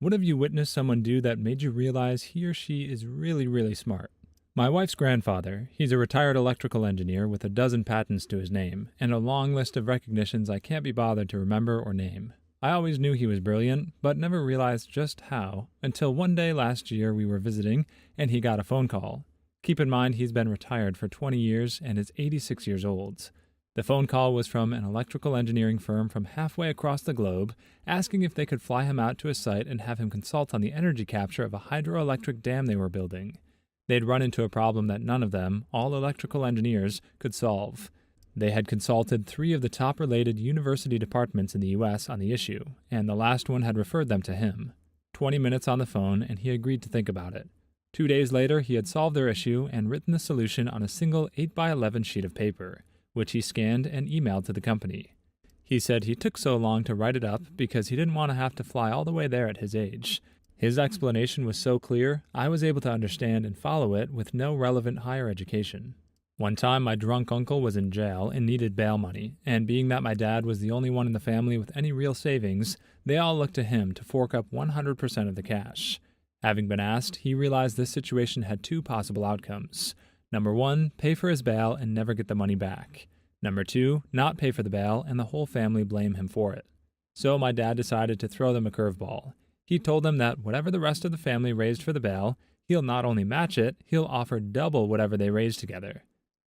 What have you witnessed someone do that made you realize he or she is really, really smart? My wife's grandfather, he's a retired electrical engineer with a dozen patents to his name, and a long list of recognitions I can't be bothered to remember or name. I always knew he was brilliant, but never realized just how, until one day last year we were visiting, and he got a phone call. Keep in mind he's been retired for 20 years and is 86 years old. The phone call was from an electrical engineering firm from halfway across the globe, asking if they could fly him out to a site and have him consult on the energy capture of a hydroelectric dam they were building. They'd run into a problem that none of them, all electrical engineers, could solve. They had consulted 3 of the top related university departments in the U.S. on the issue, and the last one had referred them to him. 20 minutes on the phone, and he agreed to think about it. 2 days later, he had solved their issue and written the solution on a single 8x11 sheet of paper, which he scanned and emailed to the company. He said he took so long to write it up because he didn't want to have to fly all the way there at his age. His explanation was so clear, I was able to understand and follow it with no relevant higher education. One time, my drunk uncle was in jail and needed bail money, and being that my dad was the only one in the family with any real savings, they all looked to him to fork up 100% of the cash. Having been asked, he realized this situation had 2 possible outcomes. Number 1, pay for his bail and never get the money back. Number 2, not pay for the bail and the whole family blame him for it. So my dad decided to throw them a curveball. He told them that whatever the rest of the family raised for the bail, he'll not only match it, he'll offer double whatever they raised together.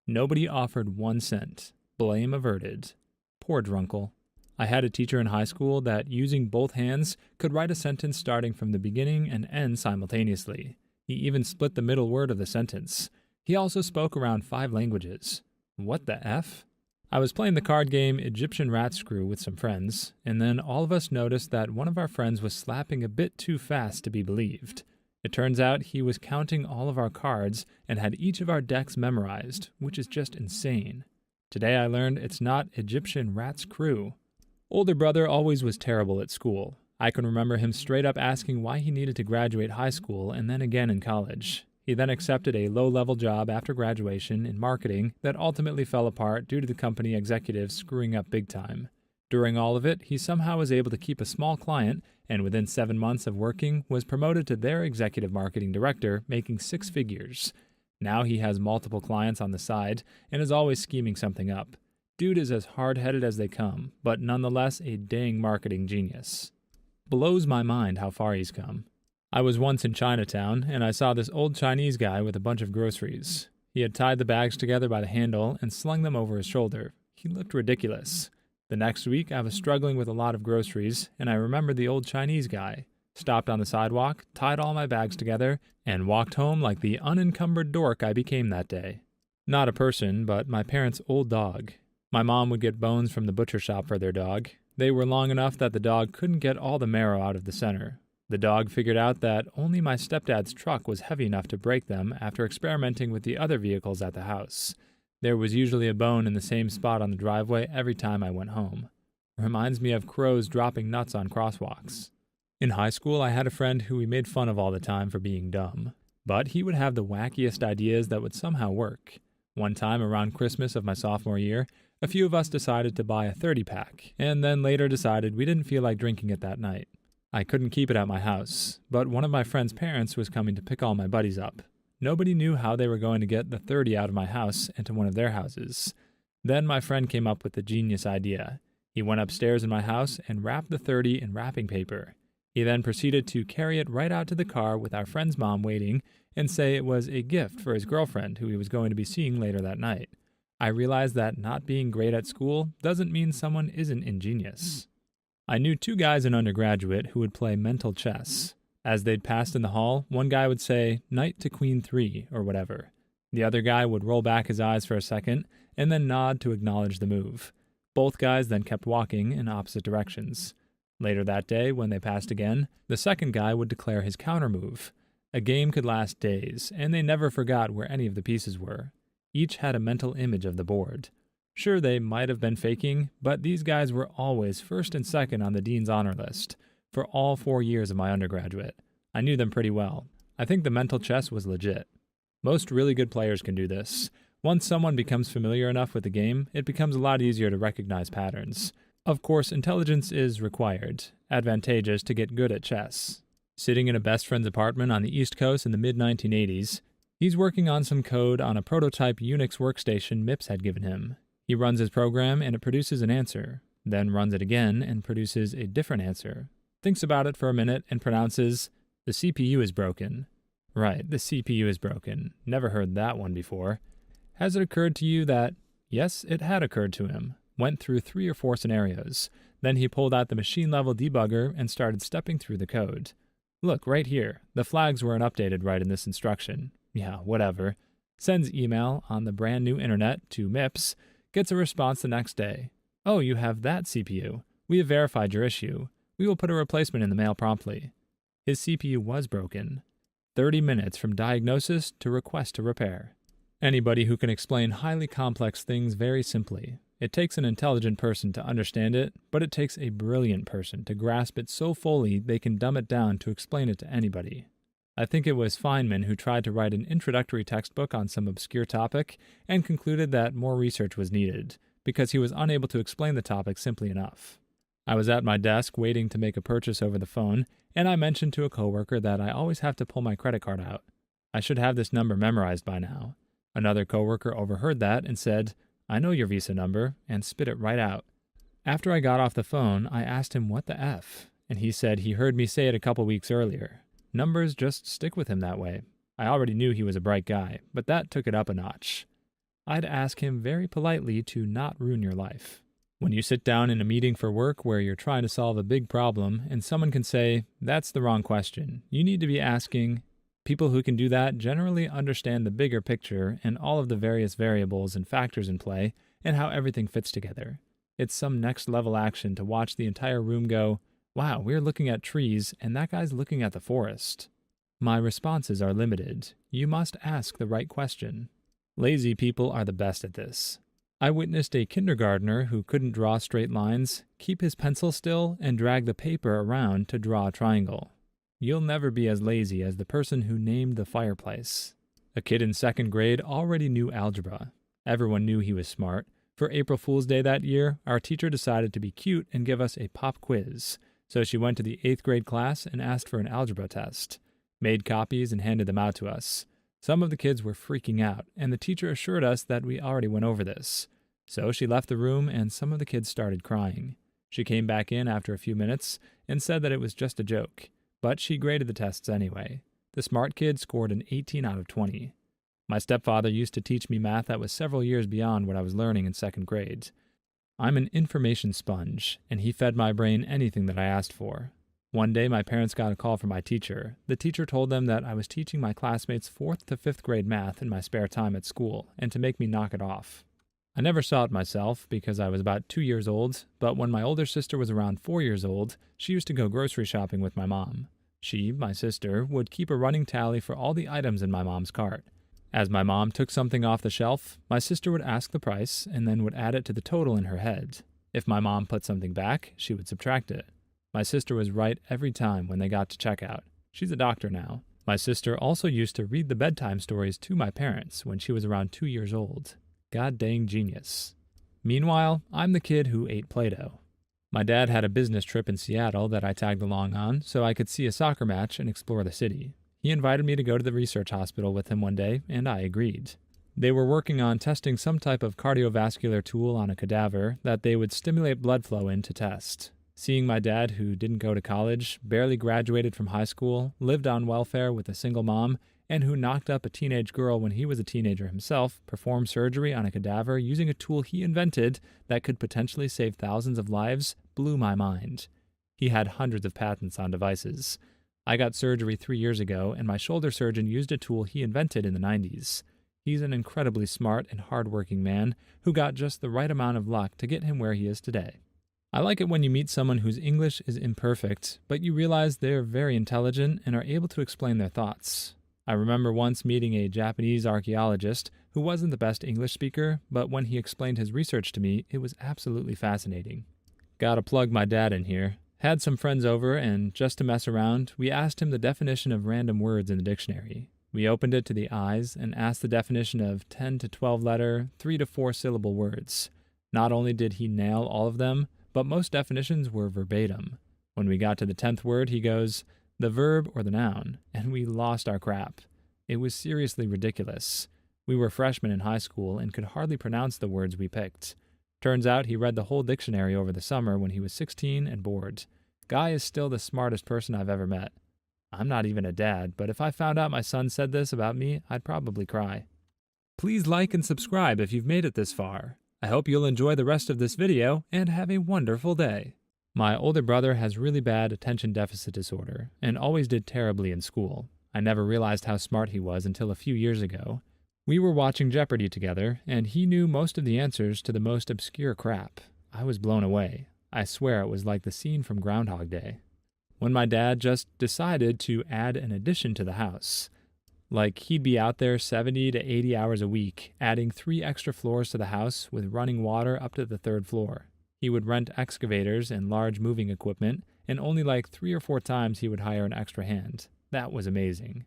Nobody offered 1 cent. Blame averted. Poor drunkle. I had a teacher in high school that, using both hands, could write a sentence starting from the beginning and end simultaneously. He even split the middle word of the sentence. He also spoke around 5 languages. What the F? I was playing the card game Egyptian Rat Screw with some friends, and then all of us noticed that one of our friends was slapping a bit too fast to be believed. It turns out he was counting all of our cards and had each of our decks memorized, which is just insane. Today I learned it's not Egyptian Rat Screw. Older brother always was terrible at school. I can remember him straight up asking why he needed to graduate high school and then again in college. He then accepted a low-level job after graduation in marketing that ultimately fell apart due to the company executives screwing up big time. During all of it, he somehow was able to keep a small client, and within 7 months of working, was promoted to their executive marketing director, making 6 figures. Now he has multiple clients on the side, and is always scheming something up. Dude is as hard-headed as they come, but nonetheless a dang marketing genius. Blows my mind how far he's come. I was once in Chinatown, and I saw this old Chinese guy with a bunch of groceries. He had tied the bags together by the handle and slung them over his shoulder. He looked ridiculous. The next week, I was struggling with a lot of groceries, and I remembered the old Chinese guy. Stopped on the sidewalk, tied all my bags together, and walked home like the unencumbered dork I became that day. Not a person, but my parents' old dog. My mom would get bones from the butcher shop for their dog. They were long enough that the dog couldn't get all the marrow out of the center. The dog figured out that only my stepdad's truck was heavy enough to break them after experimenting with the other vehicles at the house. There was usually a bone in the same spot on the driveway every time I went home. Reminds me of crows dropping nuts on crosswalks. In high school, I had a friend who we made fun of all the time for being dumb. But he would have the wackiest ideas that would somehow work. One time around Christmas of my sophomore year, a few of us decided to buy a 30-pack, and then later decided we didn't feel like drinking it that night. I couldn't keep it at my house, but one of my friend's parents was coming to pick all my buddies up. Nobody knew how they were going to get the 30 out of my house and to one of their houses. Then my friend came up with the genius idea. He went upstairs in my house and wrapped the 30 in wrapping paper. He then proceeded to carry it right out to the car with our friend's mom waiting and say it was a gift for his girlfriend who he was going to be seeing later that night. I realized that not being great at school doesn't mean someone isn't ingenious. I knew 2 guys in undergraduate who would play mental chess. As they'd passed in the hall, one guy would say, "Knight to Queen 3," or whatever. The other guy would roll back his eyes for a second, and then nod to acknowledge the move. Both guys then kept walking in opposite directions. Later that day, when they passed again, the second guy would declare his counter move. A game could last days, and they never forgot where any of the pieces were. Each had a mental image of the board. Sure, they might have been faking, but these guys were always first and second on the dean's honor list. For all 4 years of my undergraduate. I knew them pretty well. I think the mental chess was legit. Most really good players can do this. Once someone becomes familiar enough with the game, it becomes a lot easier to recognize patterns. Of course, intelligence is required, advantageous to get good at chess. Sitting in a best friend's apartment on the East Coast in the mid-1980s, he's working on some code on a prototype Unix workstation MIPS had given him. He runs his program and it produces an answer, then runs it again and produces a different answer. Thinks about it for a minute and pronounces, "The CPU is broken." Right, the CPU is broken. Never heard that one before. Has it occurred to you that, yes, it had occurred to him. Went through 3 or 4 scenarios. Then he pulled out the machine-level debugger and started stepping through the code. Look, right here. The flags weren't updated right in this instruction. Yeah, whatever. Sends email on the brand new internet to MIPS. Gets a response the next day. "Oh, you have that CPU. We have verified your issue. We will put a replacement in the mail promptly." His CPU was broken. 30 minutes from diagnosis to request to repair. Anybody who can explain highly complex things very simply. It takes an intelligent person to understand it, but it takes a brilliant person to grasp it so fully they can dumb it down to explain it to anybody. I think it was Feynman who tried to write an introductory textbook on some obscure topic and concluded that more research was needed, because he was unable to explain the topic simply enough. I was at my desk waiting to make a purchase over the phone, and I mentioned to a coworker that I always have to pull my credit card out. I should have this number memorized by now. Another coworker overheard that and said, "I know your Visa number," and spit it right out. After I got off the phone, I asked him what the F, and he said he heard me say it a couple weeks earlier. Numbers just stick with him that way. I already knew he was a bright guy, but that took it up a notch. I'd ask him very politely to not ruin your life. When you sit down in a meeting for work where you're trying to solve a big problem and someone can say, "That's the wrong question," you need to be asking. People who can do that generally understand the bigger picture and all of the various variables and factors in play and how everything fits together. It's some next level action to watch the entire room go, "Wow, we're looking at trees and that guy's looking at the forest." My responses are limited. You must ask the right question. Lazy people are the best at this. I witnessed a kindergartner who couldn't draw straight lines, keep his pencil still, and drag the paper around to draw a triangle. You'll never be as lazy as the person who named the fireplace. A kid in 2nd grade already knew algebra. Everyone knew he was smart. For April Fool's Day that year, our teacher decided to be cute and give us a pop quiz. So she went to the 8th grade class and asked for an algebra test. Made copies and handed them out to us. Some of the kids were freaking out, and the teacher assured us that we already went over this. So she left the room, and some of the kids started crying. She came back in after a few minutes and said that it was just a joke, but she graded the tests anyway. The smart kid scored an 18 out of 20. My stepfather used to teach me math that was several years beyond what I was learning in 2nd grade. I'm an information sponge, and he fed my brain anything that I asked for. One day, my parents got a call from my teacher. The teacher told them that I was teaching my classmates 4th to 5th grade math in my spare time at school, and to make me knock it off. I never saw it myself because I was about 2 years old, but when my older sister was around 4 years old, she used to go grocery shopping with my mom. She, my sister, would keep a running tally for all the items in my mom's cart. As my mom took something off the shelf, my sister would ask the price and then would add it to the total in her head. If my mom put something back, she would subtract it. My sister was right every time when they got to checkout. She's a doctor now. My sister also used to read the bedtime stories to my parents when she was around 2 years old. God dang genius. Meanwhile, I'm the kid who ate Play-Doh. My dad had a business trip in Seattle that I tagged along on so I could see a soccer match and explore the city. He invited me to go to the research hospital with him one day, and I agreed. They were working on testing some type of cardiovascular tool on a cadaver that they would stimulate blood flow in to test. Seeing my dad, who didn't go to college, barely graduated from high school, lived on welfare with a single mom, and who knocked up a teenage girl when he was a teenager himself, perform surgery on a cadaver using a tool he invented that could potentially save thousands of lives, blew my mind. He had hundreds of patents on devices. I got surgery 3 years ago, and my shoulder surgeon used a tool he invented in the 90s. He's an incredibly smart and hardworking man who got just the right amount of luck to get him where he is today. I like it when you meet someone whose English is imperfect, but you realize they're very intelligent and are able to explain their thoughts. I remember once meeting a Japanese archaeologist who wasn't the best English speaker, but when he explained his research to me, it was absolutely fascinating. Gotta plug my dad in here. Had some friends over, and just to mess around, we asked him the definition of random words in the dictionary. We opened it to the eyes and asked the definition of 10 to 12 letter, 3 to 4 syllable words. Not only did he nail all of them, but most definitions were verbatim. When we got to the 10th word, he goes, the verb or the noun, and we lost our crap. It was seriously ridiculous. We were freshmen in high school and could hardly pronounce the words we picked. Turns out he read the whole dictionary over the summer when he was 16 and bored. Guy is still the smartest person I've ever met. I'm not even a dad, but if I found out my son said this about me, I'd probably cry. Please like and subscribe if you've made it this far. I hope you'll enjoy the rest of this video and have a wonderful day. My older brother has really bad attention deficit disorder and always did terribly in school. I never realized how smart he was until a few years ago. We were watching Jeopardy together, and he knew most of the answers to the most obscure crap. I was blown away. I swear it was like the scene from Groundhog Day. When my dad just decided to add an addition to the house. Like he'd be out there 70 to 80 hours a week, adding 3 extra floors to the house with running water up to the 3rd floor. He would rent excavators and large moving equipment, and only like 3 or 4 times he would hire an extra hand. That was amazing.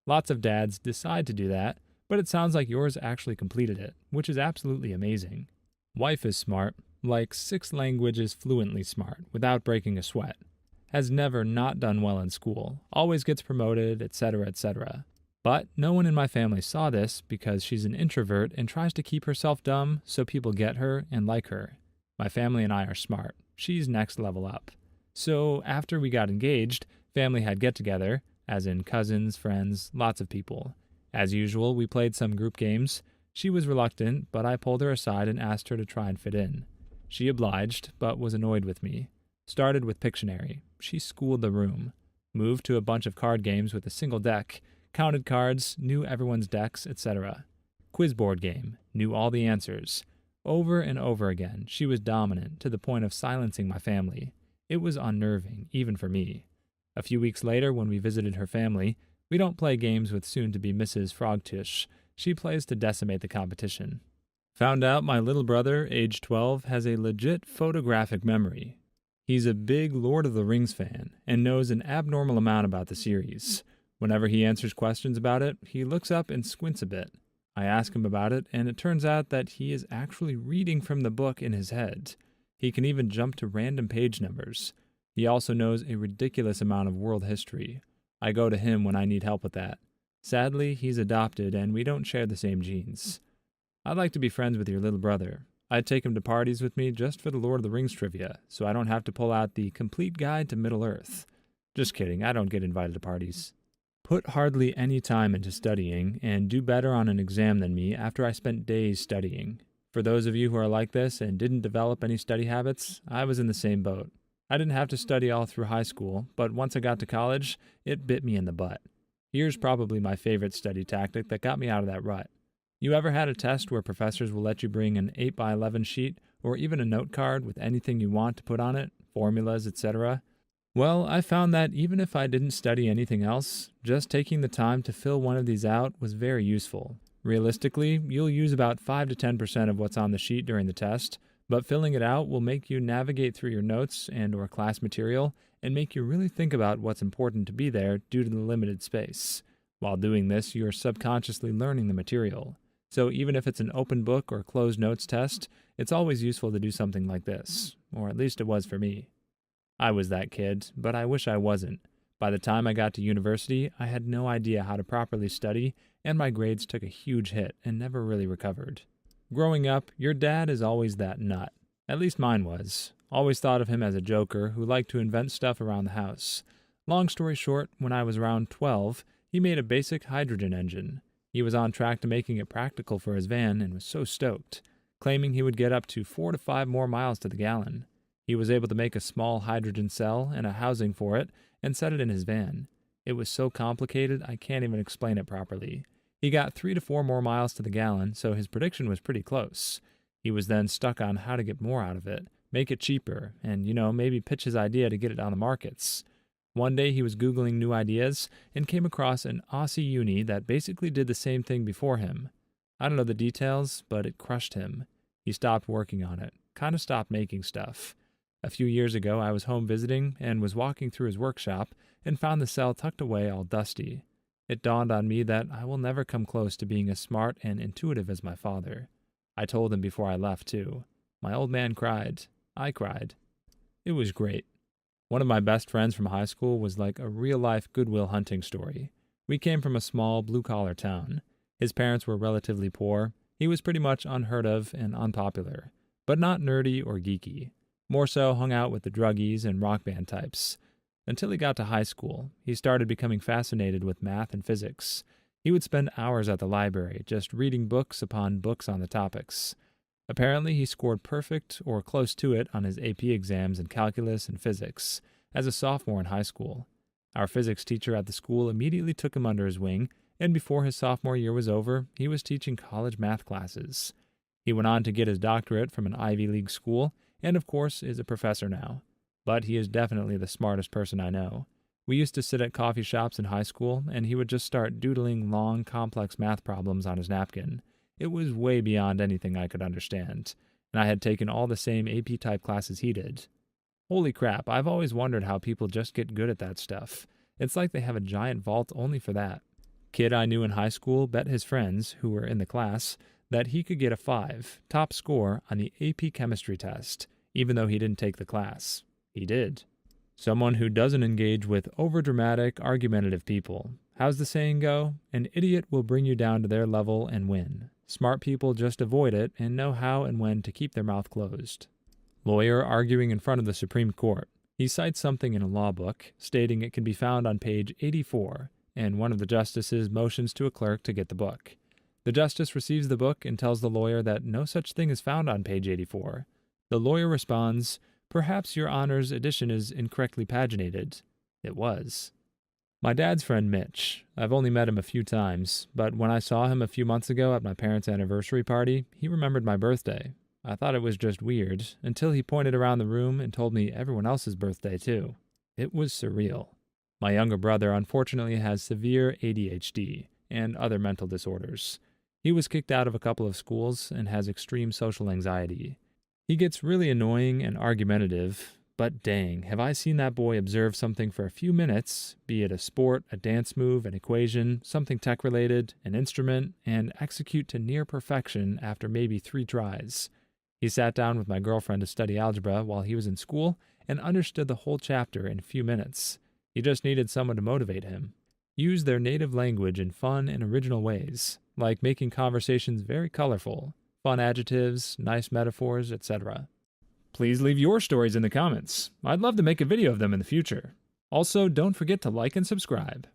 Lots of dads decide to do that, but it sounds like yours actually completed it, which is absolutely amazing. Wife is smart, like 6 languages fluently smart, without breaking a sweat. Has never not done well in school, always gets promoted, etc., etc. But no one in my family saw this because she's an introvert and tries to keep herself dumb so people get her and like her. My family and I are smart. She's next level up. So after we got engaged, family had get-together, as in cousins, friends, lots of people. As usual, we played some group games. She was reluctant, but I pulled her aside and asked her to try and fit in. She obliged, but was annoyed with me. Started with Pictionary. She schooled the room. Moved to a bunch of card games with a single deck. Counted cards, knew everyone's decks, etc. Quiz board game. Knew all the answers. Over and over again, she was dominant to the point of silencing my family. It was unnerving, even for me. A few weeks later, when we visited her family, we don't play games with soon-to-be Mrs. Frogtish. She plays to decimate the competition. Found out my little brother, age 12, has a legit photographic memory. He's a big Lord of the Rings fan and knows an abnormal amount about the series. Whenever he answers questions about it, he looks up and squints a bit. I ask him about it, and it turns out that he is actually reading from the book in his head. He can even jump to random page numbers. He also knows a ridiculous amount of world history. I go to him when I need help with that. Sadly, he's adopted, and we don't share the same genes. I'd like to be friends with your little brother. I'd take him to parties with me just for the Lord of the Rings trivia, so I don't have to pull out the complete guide to Middle-earth. Just kidding, I don't get invited to parties. Put hardly any time into studying, and do better on an exam than me after I spent days studying. For those of you who are like this and didn't develop any study habits, I was in the same boat. I didn't have to study all through high school, but once I got to college, it bit me in the butt. Here's probably my favorite study tactic that got me out of that rut. You ever had a test where professors will let you bring an 8x11 sheet or even a note card with anything you want to put on it, formulas, etc.? Well, I found that even if I didn't study anything else, just taking the time to fill one of these out was very useful. Realistically, you'll use about 5 to 10% of what's on the sheet during the test, but filling it out will make you navigate through your notes and/or class material and make you really think about what's important to be there due to the limited space. While doing this, you're subconsciously learning the material. So even if it's an open book or closed notes test, it's always useful to do something like this, or at least it was for me. I was that kid, but I wish I wasn't. By the time I got to university, I had no idea how to properly study, and my grades took a huge hit and never really recovered. Growing up, your dad is always that nut. At least mine was. Always thought of him as a joker who liked to invent stuff around the house. Long story short, when I was around 12, he made a basic hydrogen engine. He was on track to making it practical for his van and was so stoked, claiming he would get up to 4 to 5 more miles to the gallon. He was able to make a small hydrogen cell and a housing for it and set it in his van. It was so complicated I can't even explain it properly. He got 3 to 4 more miles to the gallon, so his prediction was pretty close. He was then stuck on how to get more out of it, make it cheaper, and, maybe pitch his idea to get it on the markets. One day he was Googling new ideas and came across an Aussie uni that basically did the same thing before him. I don't know the details, but it crushed him. He stopped working on it, kind of stopped making stuff. A few years ago, I was home visiting and was walking through his workshop and found the cell tucked away all dusty. It dawned on me that I will never come close to being as smart and intuitive as my father. I told him before I left, too. My old man cried. I cried. It was great. One of my best friends from high school was like a real-life Goodwill Hunting story. We came from a small, blue-collar town. His parents were relatively poor. He was pretty much unheard of and unpopular, but not nerdy or geeky. More so hung out with the druggies and rock band types. Until he got to high school, he started becoming fascinated with math and physics. He would spend hours at the library just reading books upon books on the topics. Apparently, he scored perfect or close to it on his AP exams in calculus and physics as a sophomore in high school. Our physics teacher at the school immediately took him under his wing, and before his sophomore year was over, he was teaching college math classes. He went on to get his doctorate from an Ivy League school, and of course is a professor now. But he is definitely the smartest person I know. We used to sit at coffee shops in high school, and he would just start doodling long, complex math problems on his napkin. It was way beyond anything I could understand, and I had taken all the same AP-type classes he did. Holy crap, I've always wondered how people just get good at that stuff. It's like they have a giant vault only for that. Kid I knew in high school bet his friends, who were in the class, that he could get a 5, top score, on the AP chemistry test, even though he didn't take the class. He did. Someone who doesn't engage with overdramatic, argumentative people. How's the saying go? An idiot will bring you down to their level and win. Smart people just avoid it and know how and when to keep their mouth closed. Lawyer arguing in front of the Supreme Court. He cites something in a law book, stating it can be found on page 84, and one of the justices motions to a clerk to get the book. The justice receives the book and tells the lawyer that no such thing is found on page 84. The lawyer responds, "Perhaps your Honor's edition is incorrectly paginated." It was. My dad's friend Mitch. I've only met him a few times, but when I saw him a few months ago at my parents' anniversary party, he remembered my birthday. I thought it was just weird, until he pointed around the room and told me everyone else's birthday too. It was surreal. My younger brother unfortunately has severe ADHD and other mental disorders. He was kicked out of a couple of schools and has extreme social anxiety. He gets really annoying and argumentative, but dang, have I seen that boy observe something for a few minutes, be it a sport, a dance move, an equation, something tech-related, an instrument, and execute to near perfection after maybe 3 tries. He sat down with my girlfriend to study algebra while he was in school and understood the whole chapter in a few minutes. He just needed someone to motivate him. Use their native language in fun and original ways, like making conversations very colorful, fun adjectives, nice metaphors, etc. Please leave your stories in the comments. I'd love to make a video of them in the future. Also, don't forget to like and subscribe.